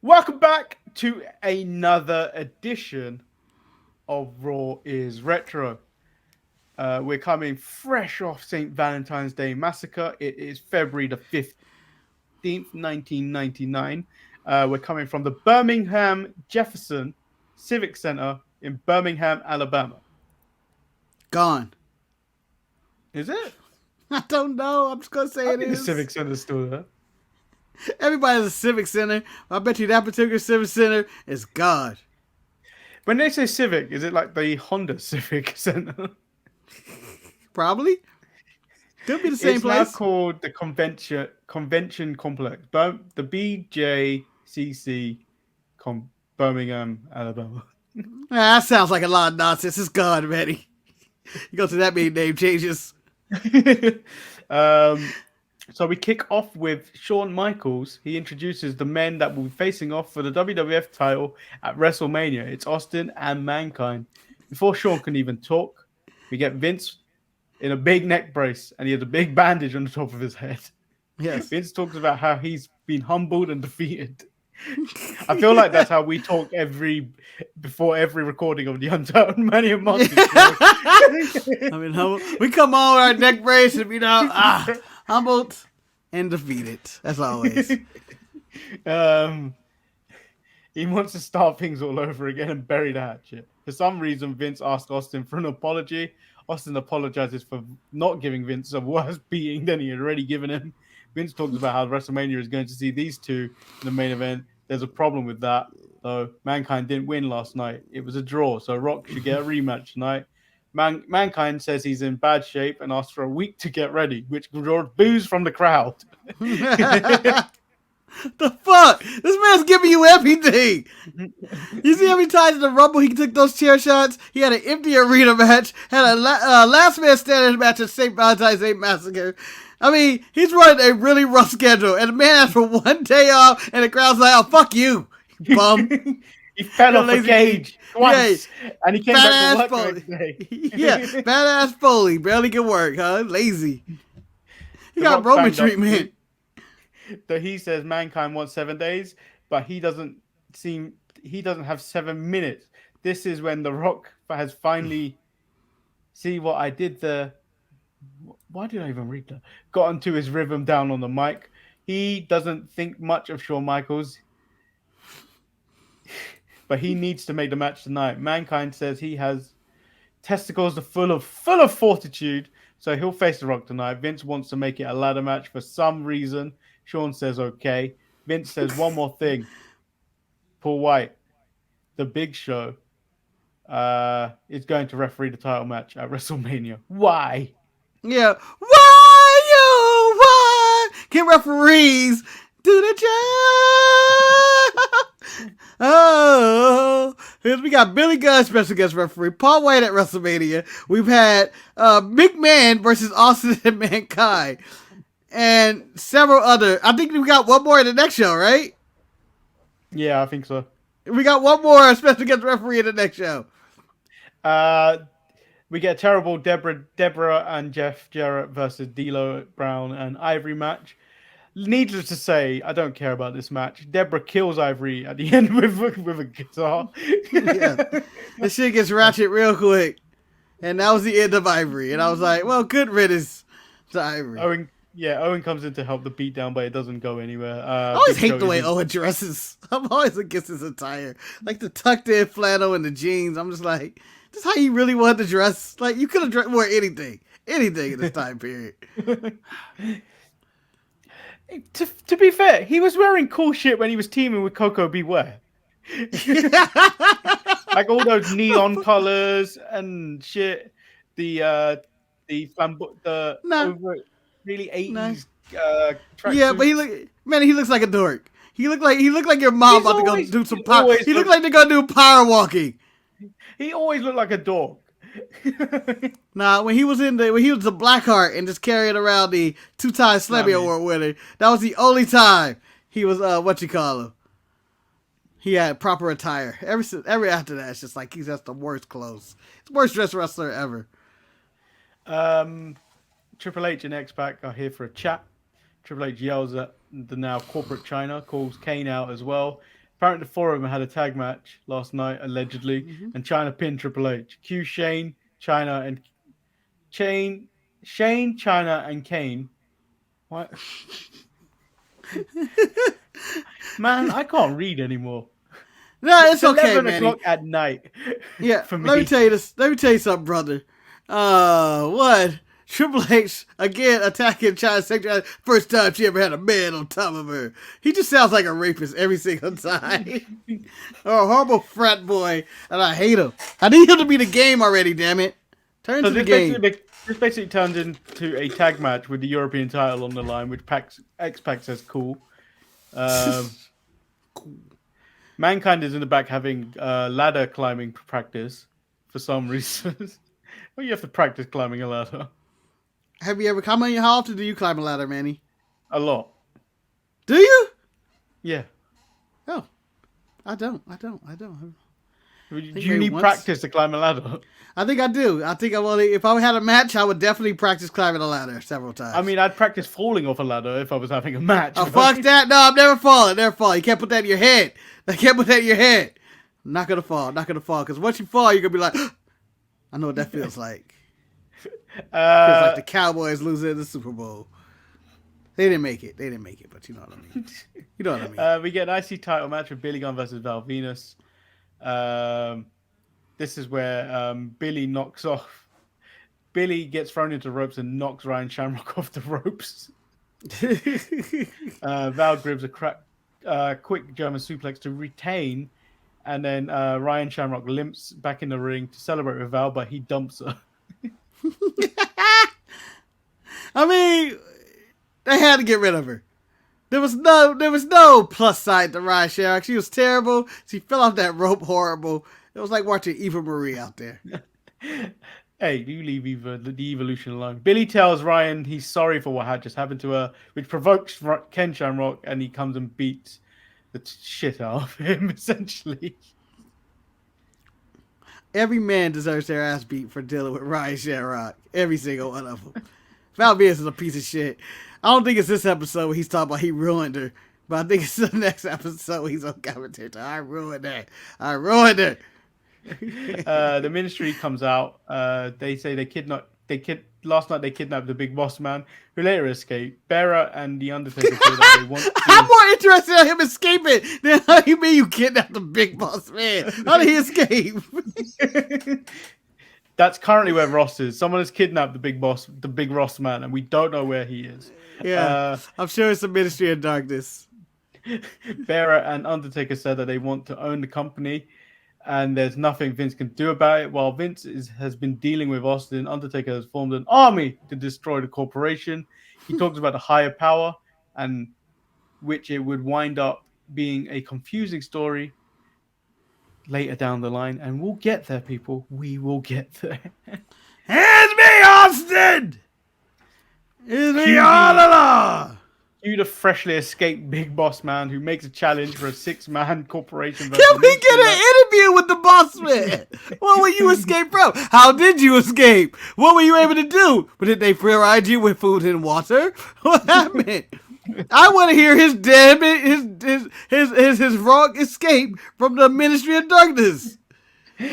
Welcome back to another edition of Raw is Retro. We're coming fresh off St Valentines Day Massacre. It is February the 15th, 1999. We're coming from the Birmingham Jefferson Civic Center in Birmingham, Alabama. Gone. Is it? I don't know. I'm just gonna say I it think the is. Civic Center is still there. Everybody has a civic center. I bet you that particular civic center is God. When they say Civic, is it like the Honda Civic Center? Probably. Could be the same It's now place. called the Convention Complex, the BJCC, Birmingham, Alabama. That sounds like a lot of nonsense. It's God, Manny. You go to that many name changes. um, so we kick off with Shawn Michaels. He introduces the men that will be facing off for the WWF title at WrestleMania. It's Austin and Mankind. Before Shawn can even talk, we get Vince in a big neck brace, and he has a big bandage on the top of his head. Yes. Vince talks about how he's been humbled and defeated. I feel like that's how we talk before every recording of the Untitled Manny and Ross. I mean, we come on with our neck brace and humbled and defeated. That's always. He wants to start things all over again and bury the hatchet. For some reason, Vince asks Austin for an apology. Austin apologizes for not giving Vince a worse beating than he had already given him. Vince talks about how WrestleMania is going to see these two in the main event. There's a problem with that, though. Mankind didn't win last night. It was a draw, so Rock should get a rematch tonight. Mankind says he's in bad shape and asks for a week to get ready, which draws boos from the crowd. The fuck? This man's giving you everything. You see how many times in the Rumble he took those chair shots? He had an empty arena match, had a last man standing match at St. Valentines Day Massacre. I mean, he's running a really rough schedule, and the man asked for one day off, and the crowd's like, "Oh, fuck you, bum." He fell off a cage once, and he came back to work the next day. Yeah, badass Foley barely can work, huh? Lazy. He got Roman treatment. That he says Mankind wants 7 days, but he doesn't have 7 minutes. This is when The Rock has finally see what I did there. Why did I even read that? Got into his rhythm down on the mic. He doesn't think much of Shawn Michaels, but he needs to make the match tonight. Mankind says he has testicles full of fortitude, so he'll face The Rock tonight. Vince wants to make it a ladder match for some reason. Shawn says okay. Vince says one more thing. Paul White, the Big Show, is going to referee the title match at WrestleMania. Why? Yeah. Why can referees do the job? Oh, we got Billy Gunn, special guest referee, Paul White at WrestleMania. We've had McMahon versus Austin and Mankind. And several other. I think we got one more in the next show, right? Yeah, I think so. We got one more special guest referee in the next show. We get a terrible Deborah and Jeff Jarrett versus D'Lo Brown and Ivory match. Needless to say, I don't care about this match. Deborah kills Ivory at the end with a guitar. Yeah, this shit gets ratchet real quick, and that was the end of Ivory. And I was like, well, good riddance to Ivory. Owen comes in to help the beatdown, but it doesn't go anywhere. I always hate the way Owen dresses. I'm always against his attire. Like the tucked in flannel and the jeans. I'm just like, this is how you really wanted to dress? Like, you could have worn anything in this time period. To be fair, he was wearing cool shit when he was teaming with Coco Beware. Like all those neon colors and shit. The really 80s track. Yeah, but he looks like a dork. He looked like your mom about to go do some power. He looked like they're gonna do power walking. He always looked like a dog. Nah, when he was the Blackheart and just carrying around the 2-time Slammy Award winner, that was the only time he was he had proper attire. Every after that, it's just like he's just the worst clothes. He's the worst dressed wrestler ever. Triple H and X-Pac are here for a chat. Triple H yells at the now corporate China, calls Kane out as well. Apparently, the four of them had a tag match last night, allegedly, Mm-hmm. and China pinned Triple H. Q Shane, China, and Shane, China, and Kane. What? Man, I can't read anymore. No, it's It's okay, 11 o'clock Manny. at night Yeah, for let me me. tell you this. Let me tell you something, brother. What? Triple H again attacking China Secretary. First time she ever had a man on top of her. He just sounds like a rapist every single time. Oh, horrible frat boy, and I hate him. I need him to be the game already. Damn it! Turn So to the game. this basically turns into a tag match with the European title on the line, which X Pac says cool. Um, Mankind is in the back having ladder climbing practice for some reason. Well, you have to practice climbing a ladder Have you ever come on your? How often do you climb a ladder, Manny? a lot. Do you? Yeah. Oh, I don't. I don't. I don't. Do I think you maybe need once. practice to climb a ladder? I think I do. I think I will. If I had a match, I would definitely practice climbing a ladder several I times. mean, I'd practice falling off a ladder if I was having a match. Oh, fuck that. No, I'm never falling. Never fall. You can't put that in your head. I can't put that in your head. I'm not going to fall. Not going to fall. Because once you fall, you're going to be like, I know what that feels like. Feels like the Cowboys losing the Super Bowl. They didn't make it. They didn't make it, but you know what I mean. You know what I mean. We get an IC title match with Billy Gunn versus Val Venus. This is where Billy knocks off. Billy gets thrown into ropes and knocks Ryan Shamrock off the ropes. Val grabs a quick German suplex to retain, and then Ryan Shamrock limps back in the ring to celebrate with Val, but he dumps her. I mean, they had to get rid of her. There was no plus side to Ryan Shamrock. She was terrible. She fell off that rope horrible. It was like watching Eva Marie out there. Hey, you leave the evolution alone. Billy tells Ryan he's sorry for what had just happened to her, which provokes Ken Shamrock, and he comes and beats the shit out of him, essentially. Every man deserves their ass beat for dealing with Ryan Shamrock. Every single one of them. Val Venus is a piece of shit. I don't think it's this episode where he's talking about he ruined her, but I think it's the next episode where he's on commentator. I ruined her. I ruined her. The ministry comes out. They say last night they kidnapped the big boss man, who later escaped. Bearer and the Undertaker say that they want I'm more interested in him escaping than how you mean you kidnapped the big boss man. How did he escape? That's currently where Ross is. Someone has kidnapped the big Ross man, and we don't know where he is. Yeah, I'm sure it's the Ministry of Darkness. Bearer and Undertaker said that they want to own the company, and there's nothing Vince can do about it. While Vince has been dealing with Austin, Undertaker has formed an army to destroy the corporation. He talks about the higher power, and which it would wind up being a confusing story later down the line. And we'll get there, people. We will get there. Hands me, Austin! Is me all along! You, the freshly escaped big boss man who makes a challenge for a 6-man corporation. Can we get an interview with the boss man? What were you escape from? How did you escape? What were you able to do? But did they provide you with food and water? What happened? I want to hear his his wrong escape from the Ministry of Darkness.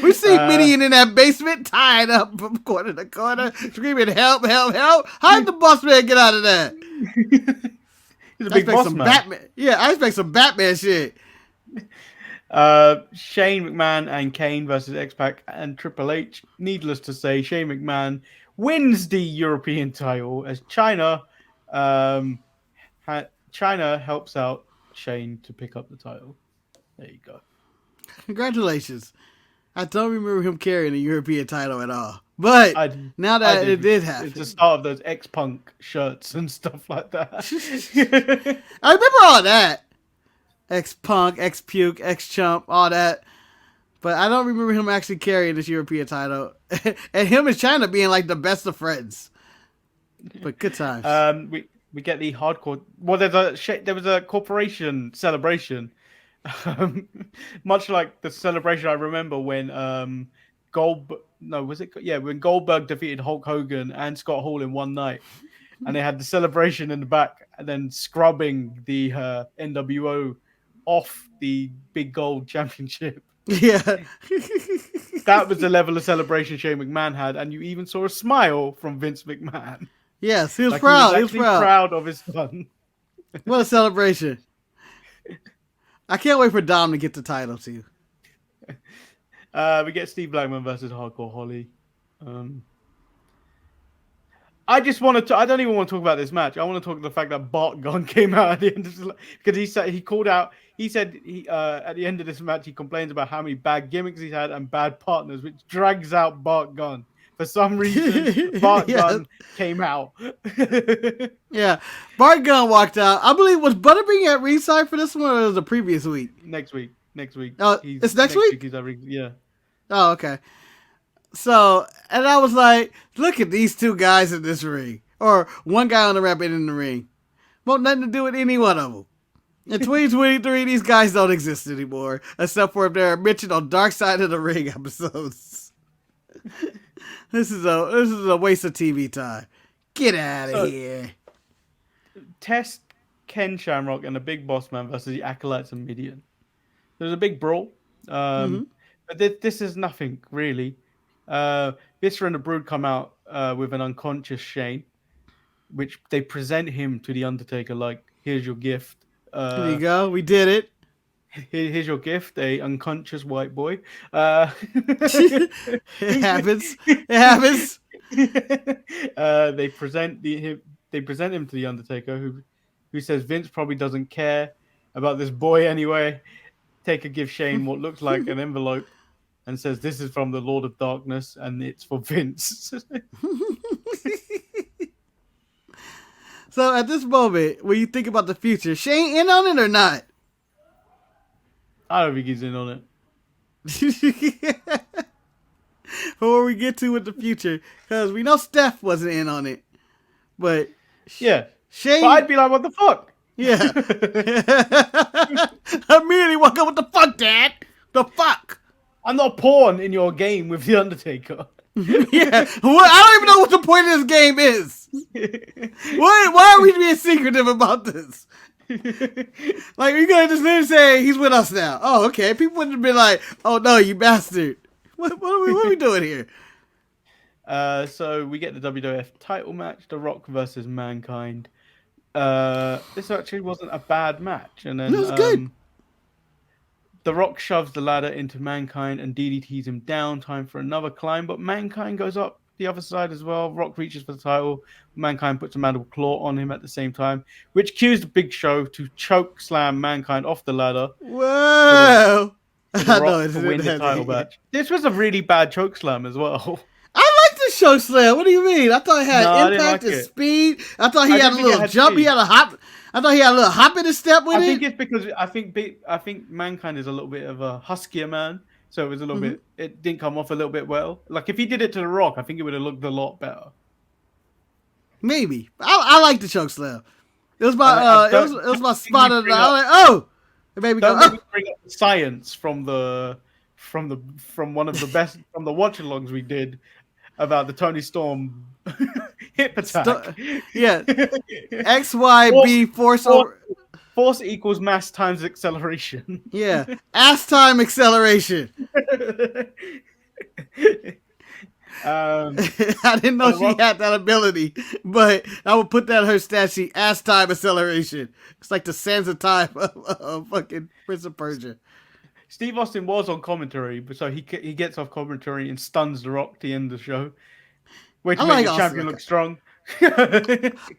We see Midian in that basement, tied up from corner to corner, screaming, "Help! Help! Help!" How did the boss man get out of that? He's a big boss man. Batman. Yeah, I expect some Batman shit. Shane McMahon and Kane versus X-Pac and Triple H. Needless to say, Shane McMahon wins the European title as China helps out Shane to pick up the title. There you go. Congratulations. I don't remember him carrying a European title at all. But now that it did happen. It's the start of those X-Punk shirts and stuff like that. I remember all that. X-Punk, X-Puke, X-Chump, all that. But I don't remember him actually carrying this European title. And him and China being like the best of friends. But good times. We get the hardcore... Well, there was a corporation celebration. Much like the celebration I remember when when Goldberg defeated Hulk Hogan and Scott Hall in one night, and they had the celebration in the back, and then scrubbing the NWO off the big gold championship. Yeah. That was the level of celebration Shane McMahon had, and you even saw a smile from Vince McMahon. Yes, he was Like proud. he was actually proud of his son. What a celebration. I can't wait for Dom to get the title too. We get Steve Blackman versus Hardcore Holly. I just wanted to. I don't even want to talk about this match. I want to talk about the fact that Bart Gunn came out at the end of because he called out. He said at the end of this match he complains about how many bad gimmicks he's had and bad partners, which drags out Bart Gunn. For some reason, Bart Gunn came out. Yeah, Bart Gunn walked out. I believe was Butterbean at ringside for this one, or was it the previous week? Next week. Oh, it's next week. Yeah. Oh, okay. So, and I was like, look at these two guys in this ring. Or one guy on the ramp and in the ring. Won't nothing to do with any one of them. In 2023, these guys don't exist anymore. Except for if they're mentioned on Dark Side of the Ring episodes. This is a waste of TV time. Get out of here. Test Ken Shamrock and the Big Boss Man versus the Acolytes and Midian. There's a big brawl. But this is nothing, really. Viscera and the Brood come out with an unconscious Shane, which they present him to the Undertaker like, here's your gift. There you go. We did it. Here's your gift, a unconscious white boy. It happens. It happens. They present him to the Undertaker, who says Vince probably doesn't care about this boy anyway. Taker gives Shane what looks like an envelope and says, this is from the Lord of Darkness and it's for Vince. So at this moment, when you think about the future, Shane in on it or not? I don't think he's in on it. Before we get to with the future, because we know Steph wasn't in on it. But yeah. Shane, but I'd be like, what the fuck? Yeah. I immediately walk up, what the fuck, Dad? The fuck? I'm not pawn in your game with the Undertaker. Yeah. I don't even know what the point of this game is. Why are we being secretive about this? Like, you're going to just literally say, he's with us now. Oh, okay. People would have been like, oh, no, you bastard. What are we doing here? So we get the WWF title match, The Rock versus Mankind. This actually wasn't a bad match. And then it was good. The Rock shoves the ladder into Mankind and DDTs him down. Time for another climb, but Mankind goes up the other side as well. Rock reaches for the title. Mankind puts a mandible claw on him at the same time, which cues the Big Show to choke slam Mankind off the ladder. Whoa! For the Rock to win the title match. This was a really bad choke slam as well. I like this choke slam. What do you mean? I thought it had impact and speed. I thought he had a little jump. He had a hop. I thought he had a little hop in his step with it. I think it's because I think Mankind is a little bit of a huskier man, so it was a little bit. It didn't come off a little bit well. Like if he did it to The Rock, I think it would have looked a lot better. Maybe I like the choke slam. It was my it was my spot of the. I was like, oh, it made me go. Don't bring up the science from one of the best from the watch-alongs we did about the Tony Storm hip attack. Yeah, XYB force equals mass times acceleration. Yeah, ass time acceleration. I didn't know she had that ability, but I would put that in her stat sheet. Ass time acceleration. It's like the sands of time of fucking Prince of Persia. Steve Austin was on commentary, but so he gets off commentary and stuns The Rock to end the show. Which makes the champion look strong.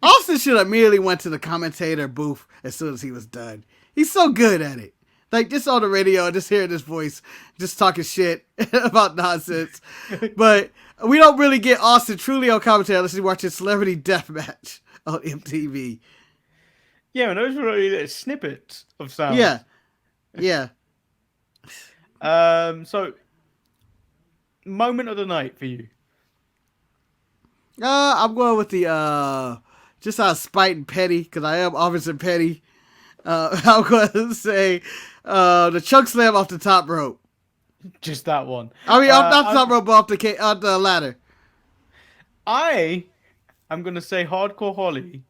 Austin should have immediately went to the commentator booth as soon as he was done. He's so good at it. Like, just on the radio, just hearing his voice, just talking shit about nonsense. But we don't really get Austin truly on commentary unless we watch his Celebrity Deathmatch on MTV. Yeah, and those were really snippets of sound. Yeah. Yeah. So, moment of the night for you. I'm going with the just out of spite and petty, because I am Officer Petty. I'm going to say the choke slam off the top rope. Just that one. I mean, not the top rope, but off the ladder. I'm going to say Hardcore Holly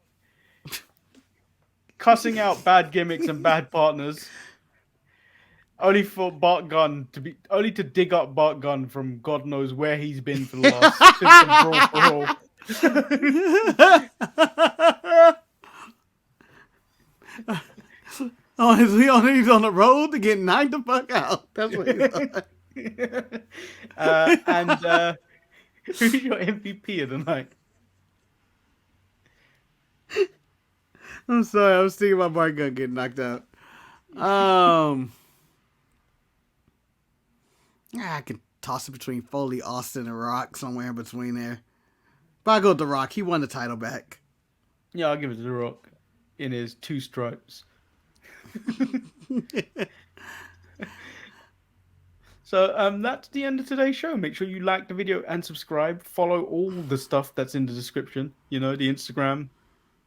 cussing out bad gimmicks and bad partners Only for Bart Gunn only to dig up Bart Gunn from God knows where he's been for the last since the Brawl for All. Oh, he's on the road to get knocked the fuck out. That's what he's on. Who's your MVP of the night? I'm sorry, I was thinking about Bart Gunn getting knocked out. I can toss it between Foley, Austin, and Rock, somewhere in between there. But I go with The Rock. He won the title back. Yeah, I'll give it to The Rock in his 2 stripes. So that's the end of today's show. Make sure you like the video and subscribe. Follow all the stuff that's in the description. You know, the Instagram,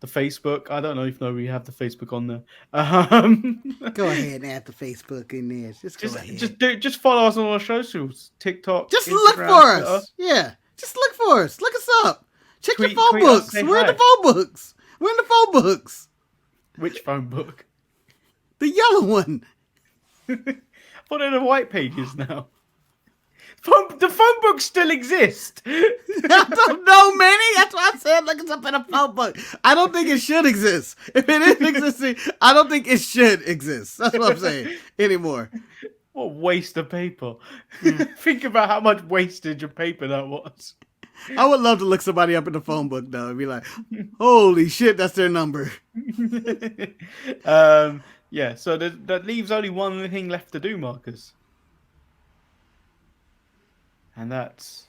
the Facebook. I don't know if we have the Facebook on there. Go ahead and add the Facebook in there. Just follow us on our socials. TikTok. Just Instagram, look for us. Yeah. Just look for us. Look us up. Check the phone books. We're in the phone books. We're in the phone books. Which phone book? The yellow one. What are the white pages now? The phone books still exist. I don't know, Manny. That's why I said look us up in a phone book. I don't think it should exist. If it is existing, I don't think it should exist. That's what I'm saying anymore. What waste of paper. Think about how much wastage of paper that was. I would love to look somebody up in the phone book, though, and be like, holy shit, that's their number. Yeah, so that leaves only one thing left to do, Marcus. And that's